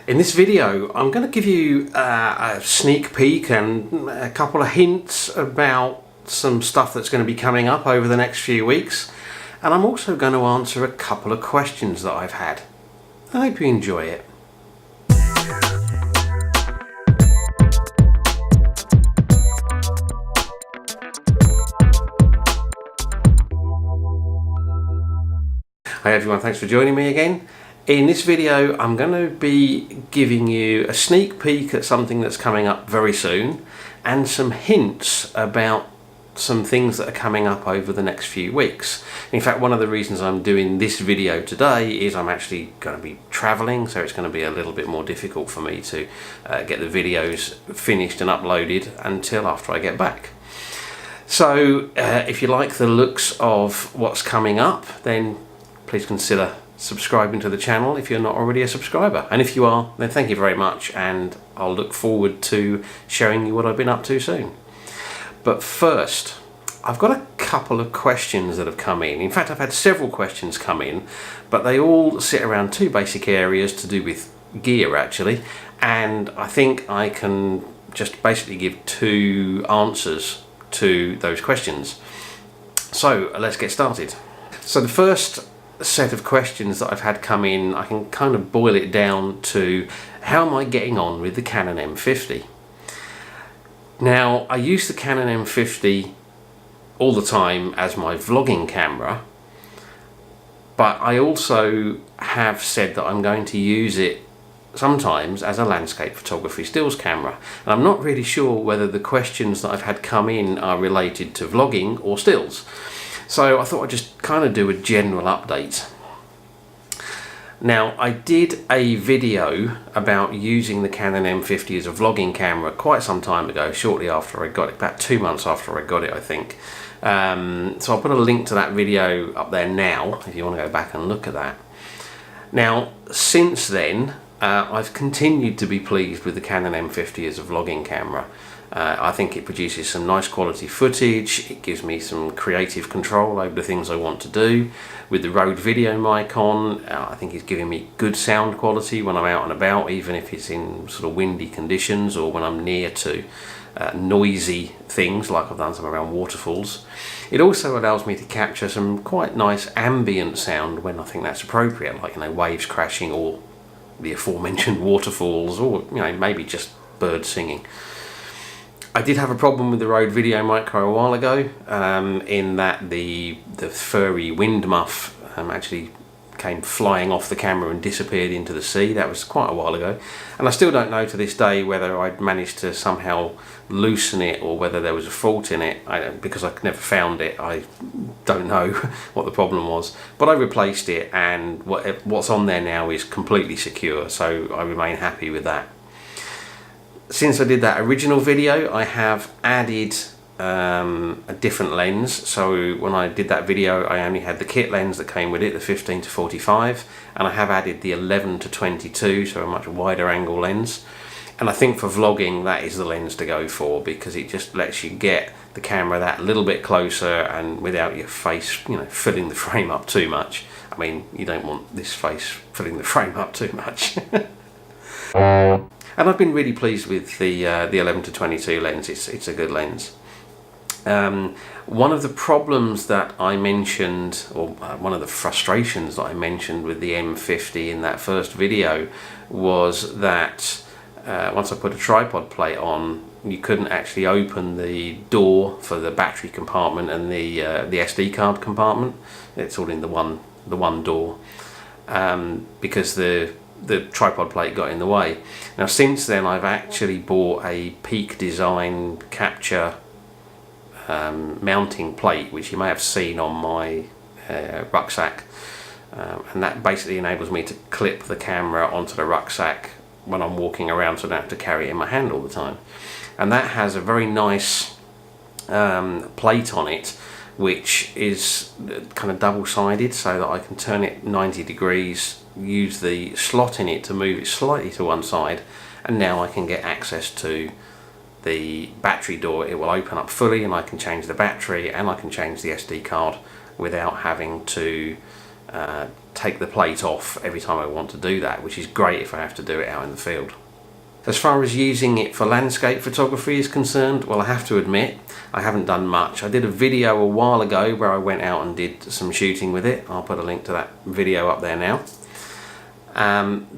In this video, I'm going to give you a sneak peek and a couple of hints about some stuff that's going to be coming up over the next few weeks. And I'm also going to answer a couple of questions that I've had. I hope you enjoy it. Hi everyone, thanks for joining me again. In this video I'm going to be giving you a sneak peek at something that's coming up very soon and some hints about some things that are coming up over the next few weeks. In fact, one of the reasons I'm doing this video today is I'm actually going to be travelling, so it's going to be a little bit more difficult for me to get the videos finished and uploaded until after I get back. So if you like the looks of what's coming up, then please consider subscribing to the channel if you're not already a subscriber. And if you are, then thank you very much, and I'll look forward to showing you what I've been up to soon. But first, I've got a couple of questions that have come in. In fact, I've had several questions come in, but they all sit around two basic areas to do with gear actually, and I think I can just basically give two answers to those questions. So let's get started. So the first set of questions that I've had come in, I can kind of boil it down to how am I getting on with the Canon M50. Now, I use the Canon M50 all the time as my vlogging camera, but I also have said that I'm going to use it sometimes as a landscape photography stills camera, and I'm not really sure whether the questions that I've had come in are related to vlogging or stills. So I thought I'd just kind of do a general update. Now, I did a video about using the Canon M50 as a vlogging camera quite some time ago, shortly after I got it, about 2 months after I got it, I think. So I'll put a link to that video up there now, if you want to go back and look at that. Now, since then, I've continued to be pleased with the Canon M50 as a vlogging camera. I think it produces some nice quality footage. It gives me some creative control over the things I want to do. With the Rode Video mic on, I think it's giving me good sound quality when I'm out and about, even if it's in sort of windy conditions or when I'm near to noisy things like I've done some around waterfalls. It also allows me to capture some quite nice ambient sound when I think that's appropriate, like, you know, waves crashing or the aforementioned waterfalls, or, you know, maybe just birds singing. I did have a problem with the Rode Video Micro a while ago, in that the furry wind muff actually came flying off the camera and disappeared into the sea. That was quite a while ago, and I still don't know to this day whether I'd managed to somehow loosen it or whether there was a fault in it. Because I never found it, I don't know what the problem was, but I replaced it, and what's on there now is completely secure, so I remain happy with that. Since I did that original video, I have added a different lens. So when I did that video, I only had the kit lens that came with it, the 15-45, and I have added the 11-22, so a much wider angle lens. And I think for vlogging, that is the lens to go for, because it just lets you get the camera that little bit closer and without your face, you know, filling the frame up too much. I mean, you don't want this face filling the frame up too much. And I've been really pleased with the 11-22 lens. It's a good lens. One of the problems that I mentioned, or one of the frustrations that I mentioned with the M50 in that first video, was that once I put a tripod plate on, you couldn't actually open the door for the battery compartment and the SD card compartment. It's all in the one door, because the tripod plate got in the way. Now, since then, I've actually bought a Peak Design capture mounting plate, which you may have seen on my rucksack, and that basically enables me to clip the camera onto the rucksack when I'm walking around, so I don't have to carry it in my hand all the time. And that has a very nice plate on it, which is kind of double-sided, so that I can turn it 90 degrees, use the slot in it to move it slightly to one side, and now I can get access to the battery door. It will open up fully, and I can change the battery and I can change the SD card without having to take the plate off every time I want to do that, which is great if I have to do it out in the field. As far as using it for landscape photography is concerned, well, I have to admit I haven't done much. I did a video a while ago where I went out and did some shooting with it. I'll put a link to that video up there now.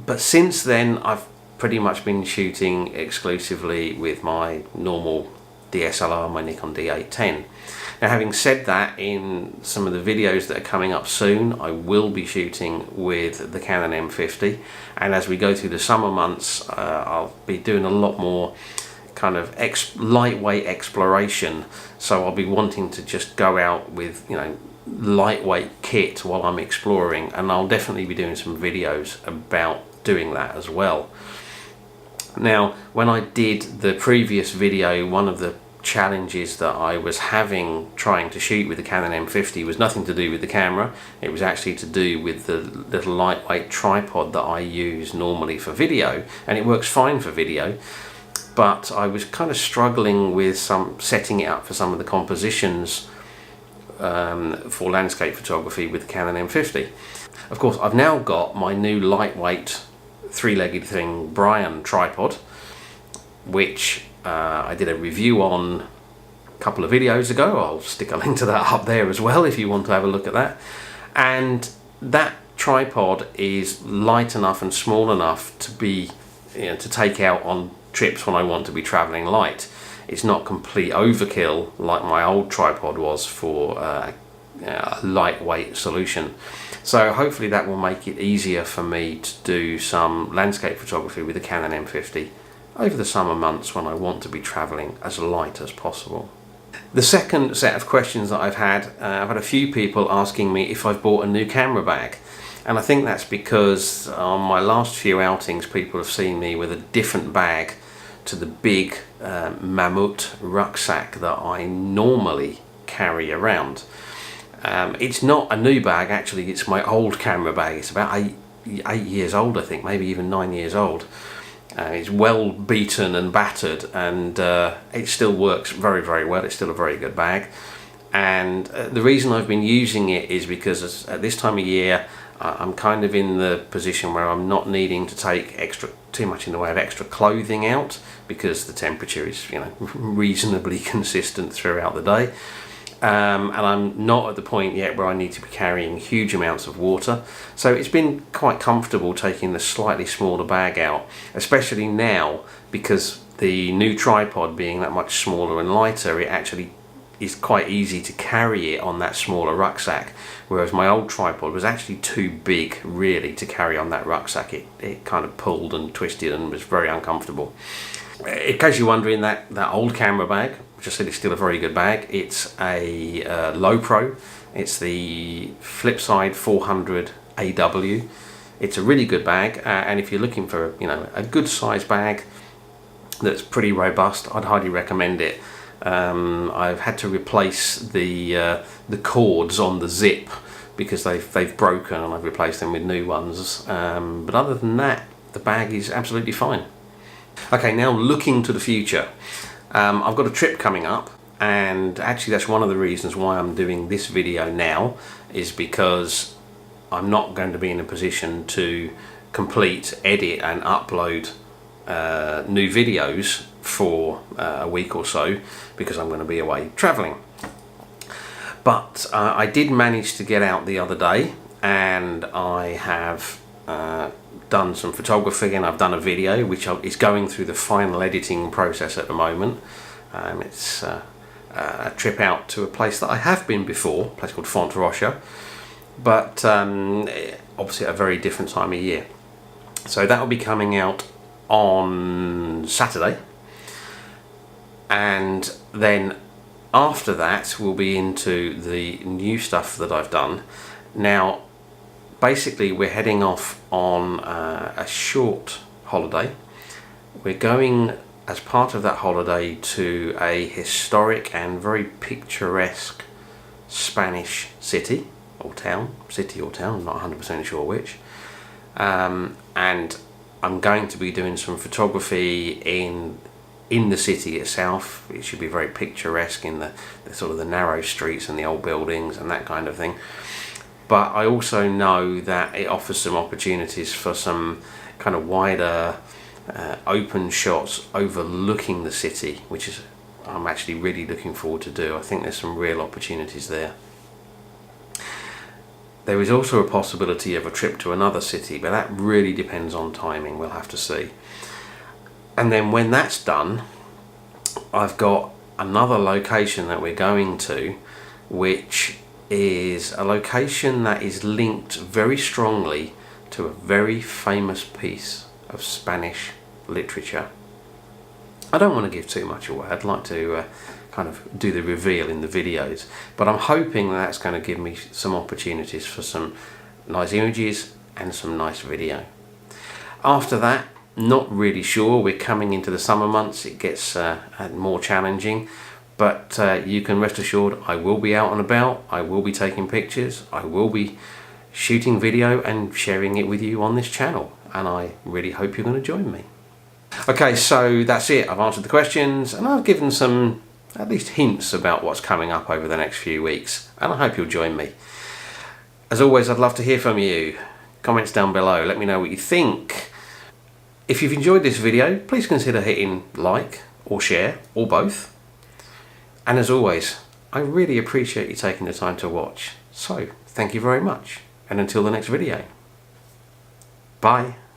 But since then I've pretty much been shooting exclusively with my normal DSLR, my Nikon D810. Now, having said that, in some of the videos that are coming up soon, I will be shooting with the Canon M50, and as we go through the summer months, I'll be doing a lot more kind of lightweight exploration. So I'll be wanting to just go out with, you know, lightweight kit while I'm exploring, and I'll definitely be doing some videos about doing that as well. Now, when I did the previous video, one of the challenges that I was having trying to shoot with the Canon M50 was nothing to do with the camera. It was actually to do with the little lightweight tripod that I use normally for video, and it works fine for video, but I was kind of struggling with setting it up for some of the compositions for landscape photography with the Canon M50. Of course, I've now got my new lightweight three-legged thing Brian tripod, which I did a review on a couple of videos ago. I'll stick a link to that up there as well if you want to have a look at that. And that tripod is light enough and small enough to be, you know, to take out on trips when I want to be traveling light. It's not complete overkill like my old tripod was for a lightweight solution. So hopefully that will make it easier for me to do some landscape photography with the Canon M50 over the summer months when I want to be travelling as light as possible. The second set of questions that I've had a few people asking me if I've bought a new camera bag, and I think that's because on my last few outings people have seen me with a different bag to the big Mammut rucksack that I normally carry around. It's not a new bag, actually. It's my old camera bag. It's about eight years old, I think, maybe even 9 years old. It's well beaten and battered, and it still works very, very well. It's still a very good bag, and the reason I've been using it is because at this time of year I'm kind of in the position where I'm not needing to take too much in the way of extra clothing out, because the temperature is, you know, reasonably consistent throughout the day. And I'm not at the point yet where I need to be carrying huge amounts of water, so it's been quite comfortable taking the slightly smaller bag out, especially now because the new tripod being that much smaller and lighter, it actually is quite easy to carry it on that smaller rucksack, whereas my old tripod was actually too big really to carry on that rucksack. It kind of pulled and twisted and was very uncomfortable. In case you're wondering, that old camera bag, which I said is still a very good bag, it's a Lowepro. It's the Flipside 400 AW. It's a really good bag, and if you're looking for, you know, a good size bag that's pretty robust, I'd highly recommend it. I've had to replace the cords on the zip because they've broken, and I've replaced them with new ones. But other than that, the bag is absolutely fine. Okay, now looking to the future. I've got a trip coming up, and actually that's one of the reasons why I'm doing this video now, is because I'm not going to be in a position to complete, edit and upload new videos for a week or so, because I'm going to be away travelling. But I did manage to get out the other day, and I have done some photography, and I've done a video which is going through the final editing process at the moment. It's a trip out to a place that I have been before, a place called Fonterocha, but obviously at a very different time of year. So that will be coming out on Saturday, and then after that we'll be into the new stuff that I've done. Now basically we're heading off on a short holiday. We're going as part of that holiday to a historic and very picturesque Spanish city or town, I'm not 100% sure which, and I'm going to be doing some photography in the city itself. It should be very picturesque in the sort of the narrow streets and the old buildings and that kind of thing. but I also know that it offers some opportunities for some kind of wider open shots overlooking the city, which is I'm actually really looking forward to do. I think there's some real opportunities there. There is also a possibility of a trip to another city, but that really depends on timing. We'll have to see. And then when that's done, I've got another location that we're going to, which is a location that is linked very strongly to a very famous piece of Spanish literature. I don't want to give too much away. I'd like to kind of do the reveal in the videos, but I'm hoping that's going to give me some opportunities for some nice images and some nice video. After that, not really sure. We're coming into the summer months. It gets more challenging, but you can rest assured I will be out and about. I will be taking pictures. I will be shooting video and sharing it with you on this channel, and I really hope you're going to join me. Okay, so that's it. I've answered the questions and I've given some at least hints about what's coming up over the next few weeks, and I hope you'll join me. As always, I'd love to hear from you. Comments down below, let me know what you think. If you've enjoyed this video, please consider hitting like or share or both. And as always, I really appreciate you taking the time to watch. So thank you very much, and until the next video, bye.